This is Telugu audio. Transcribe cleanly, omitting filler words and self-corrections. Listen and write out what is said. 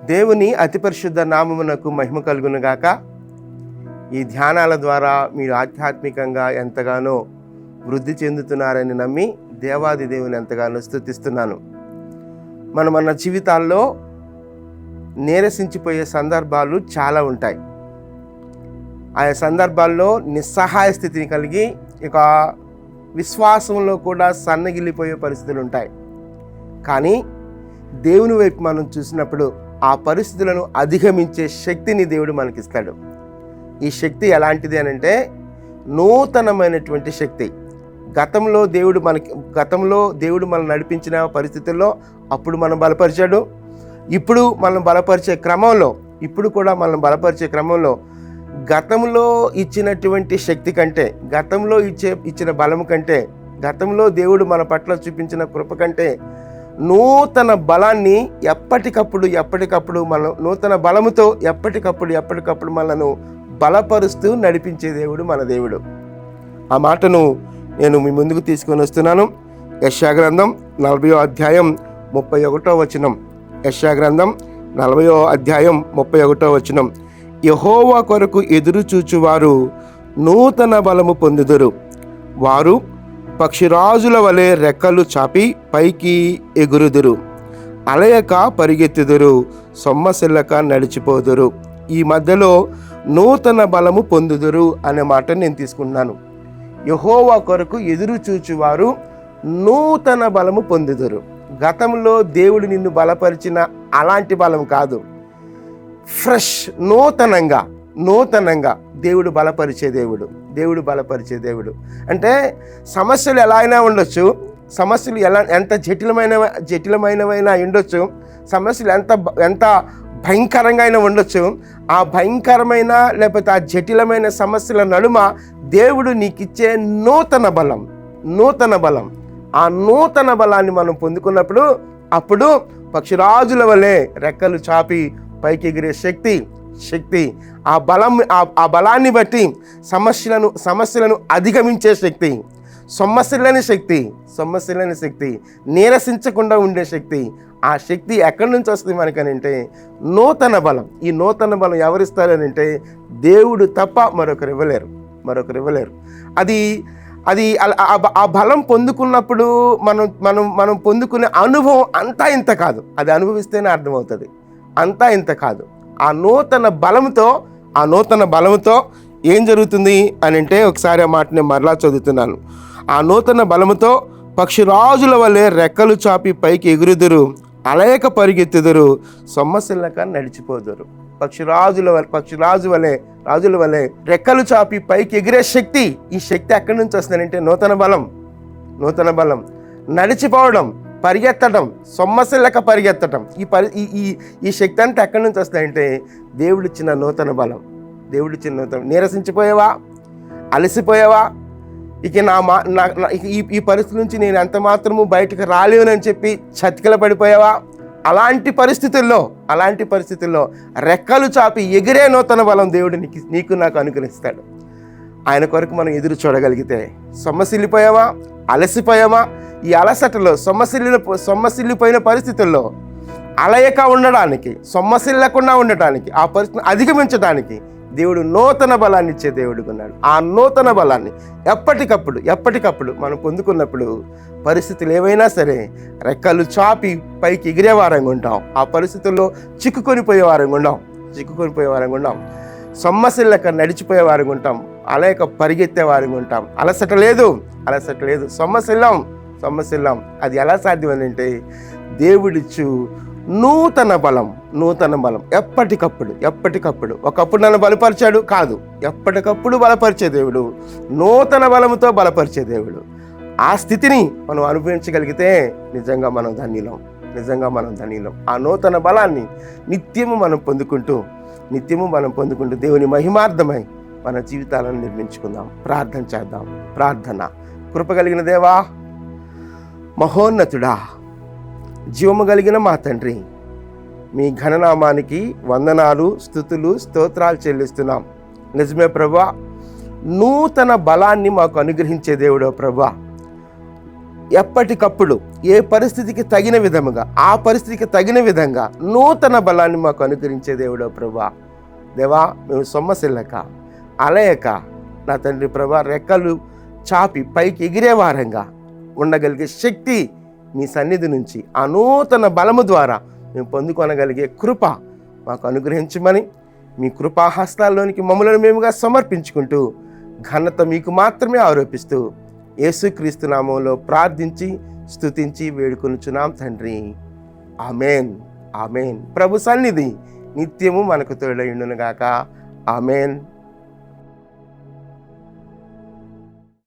దేవుని అతి పరిశుద్ధ నామమునకు మహిమ కలుగునుగాక. ఈ ధ్యానాల ద్వారా మీరు ఆధ్యాత్మికంగా ఎంతగానో వృద్ధి చెందుతున్నారని నమ్మి దేవాది దేవుని ఎంతగానో స్తుతిస్తున్నాను. మన జీవితాల్లో నీరసించిపోయే సందర్భాలు చాలా ఉంటాయి. ఆయా సందర్భాల్లో నిస్సహాయ స్థితిని కలిగి ఇక విశ్వాసంలో కూడా సన్నగిల్లిపోయే పరిస్థితులు ఉంటాయి. కానీ దేవుని వైపు మనం చూసినప్పుడు ఆ పరిస్థితులను అధిగమించే శక్తిని దేవుడు మనకిస్తాడు. ఈ శక్తి ఎలాంటిది అనంటే నూతనమైనటువంటి శక్తి. గతంలో దేవుడు మనం నడిపించిన పరిస్థితుల్లో అప్పుడు మనం బలపరిచాడు. ఇప్పుడు మనం బలపరిచే క్రమంలో గతంలో ఇచ్చినటువంటి శక్తి కంటే, గతంలో ఇచ్చిన బలము కంటే, గతంలో దేవుడు మన పట్ల చూపించిన కృప కంటే నూతన బలాన్ని ఎప్పటికప్పుడు మనం నూతన బలముతో ఎప్పటికప్పుడు మనను బలపరుస్తూ నడిపించే దేవుడు మన దేవుడు. ఆ మాటను నేను మీ ముందుకు తీసుకొని వస్తున్నాను. యెషయా గ్రంథం 40వ అధ్యాయం 31వ వచనం. యెషయా గ్రంథం 40వ అధ్యాయం 31వ వచనం. యెహోవా కొరకు ఎదురు చూచువారు నూతన బలము పొందుదురు. వారు పక్షిరాజుల వలె రెక్కలు చాపి పైకి ఎగురుదురు. అలయక పరిగెత్తుదురు, సొమ్మసిల్లక నడిచిపోదురు. ఈ మధ్యలో నూతన బలము పొందుదురు అనే మాట నేను తీసుకున్నాను. యెహోవా కొరకు ఎదురు చూచువారు నూతన బలము పొందుదురు. గతంలో దేవుడు నిన్ను బలపరిచిన అలాంటి బలం కాదు. ఫ్రెష్, నూతనంగా దేవుడు బలపరిచే దేవుడు అంటే సమస్యలు ఎలా అయినా ఉండొచ్చు, సమస్యలు ఎంత జటిలమైనవైనా ఉండొచ్చు, సమస్యలు ఎంత భయంకరంగా అయినా ఉండొచ్చు. ఆ భయంకరమైన లేకపోతే ఆ జటిలమైన సమస్యల నడుమ దేవుడు నీకిచ్చే నూతన బలం, ఆ నూతన బలాన్ని మనం పొందుకున్నప్పుడు అప్పుడు పక్షిరాజుల వలె రెక్కలు చాపి పైకి ఎగిరే శక్తి ఆ బలాన్ని బట్టి సమస్యలను అధిగమించే శక్తి, సొమ్మసిల్లని శక్తి, నీరసించకుండా ఉండే శక్తి. ఆ శక్తి ఎక్కడి నుంచి వస్తుంది మనకనంటే నూతన బలం. ఈ నూతన బలం ఎవరిస్తారనంటే దేవుడు తప్ప మరొకరు ఇవ్వలేరు. అది ఆ బలం పొందుకున్నప్పుడు మనం పొందుకునే అనుభవం అంతా ఇంత కాదు. అది అనుభవిస్తేనే అర్థమవుతుంది. అంతా ఇంత కాదు. ఆ నూతన బలముతో ఏం జరుగుతుంది అని అంటే ఒకసారి ఆ మాట నేను మరలా చదువుతున్నాను. ఆ నూతన బలముతో పక్షిరాజుల వలె రెక్కలు చాపి పైకి ఎగురుదురు, అలయక పరిగెత్తుదురు, సొమ్మసిల్లక నడిచిపోదురు. రాజుల వలె రెక్కలు చాపి పైకి ఎగిరే శక్తి. ఈ శక్తి ఎక్కడి నుంచి వస్తుందంటే నూతన బలం, నడిచిపోవడం, పరిగెత్తడం, సొమ్మసిల్లక పరిగెత్తడం. ఈ శక్తి అంతా ఎక్కడి నుంచి వస్తాయంటే దేవుడిచ్చిన నూతన బలం. నీరసించిపోయావా, అలసిపోయావా, ఇక ఈ పరిస్థితి నుంచి నేను ఎంత మాత్రము బయటకు రాలేనని చెప్పి చతికిల పడిపోయావా? అలాంటి పరిస్థితుల్లో రెక్కలు చాపి ఎగిరే నూతన బలం దేవుడు నీకు నాకు అనుగ్రహిస్తాడు. ఆయన కొరకు మనం ఎదురు చూడగలిగితే. సొమ్మసిల్లిపోయావా, అలసిపోయామా? ఈ అలసటలో సొమ్మసిల్లిపోయిన పరిస్థితుల్లో అలయక ఉండడానికి, సొమ్మసిల్లకుండా ఉండటానికి, ఆ పరిస్థితిని అధిగమించడానికి దేవుడు నూతన బలాన్ని ఇచ్చే దేవుడిగా ఉన్నాడు. ఆ నూతన బలాన్ని ఎప్పటికప్పుడు మనం పొందుకున్నప్పుడు పరిస్థితులు ఏవైనా సరే రెక్కలు చాపి పైకి ఎగిరే వారంగా ఉంటాం. ఆ పరిస్థితుల్లో చిక్కుకొని పోయే వారంగా ఉంటాం. సొమ్మసిల్లక నడిచిపోయే వారంగా ఉంటాం. అలయక పరిగెత్తే వారంగా ఉంటాం. అలసట లేదు, సొమ్మసిల్లాం. అది ఎలా సాధ్యమని అంటే దేవుడిచ్చు నూతన బలం. ఎప్పటికప్పుడు ఒకప్పుడు నన్ను బలపరిచాడు కాదు, ఎప్పటికప్పుడు బలపరిచే దేవుడు, నూతన బలముతో బలపరిచే దేవుడు. ఆ స్థితిని మనం అనుభవించగలిగితే నిజంగా మనం ధన్యులం. ఆ నూతన బలాన్ని నిత్యము మనం పొందుకుంటూ దేవుని మహిమార్థమై మన జీవితాలను నిర్మించుకుందాం. ప్రార్థన చేద్దాం. ప్రార్థన. కృప కలిగిన దేవా, మహోన్నతుడా, జీవము కలిగిన మా తండ్రి, మీ ఘననామానికి వందనాలు, స్తుతులు, స్తోత్రాలు చెల్లిస్తున్నాం. నిజమే ప్రభువా, నూతన బలాన్ని మాకు అనుగ్రహించే దేవుడో ప్రభువా. ఎప్పటికప్పుడు ఏ పరిస్థితికి తగిన విధముగా, ఆ పరిస్థితికి తగిన విధంగా నూతన బలాన్ని మాకు అనుగ్రహించే దేవుడో ప్రభా. దేవా, మేము సొమ్మసిల్లక అలయక నా తండ్రి ప్రభా రెక్కలు చాపి పైకి ఎగిరే వారంగా ఉండగలిగే శక్తి మీ సన్నిధి నుంచి ఆ నూతన బలము ద్వారా మేము పొందుకొనగలిగే కృప మాకు అనుగ్రహించమని మీ కృపాహస్తాల్లోనికి మమ్మల్ని మేముగా సమర్పించుకుంటూ ఘనత మీకు మాత్రమే ఆరోపిస్తూ యేసుక్రీస్తు నామంలో ప్రార్థించి స్తుతించి వేడుకొనుచున్నాం తండ్రి. ఆమేన్, ఆమేన్. ప్రభు సన్నిధి నిత్యము మనకు తోడై ఉండును గాక. ఆమేన్.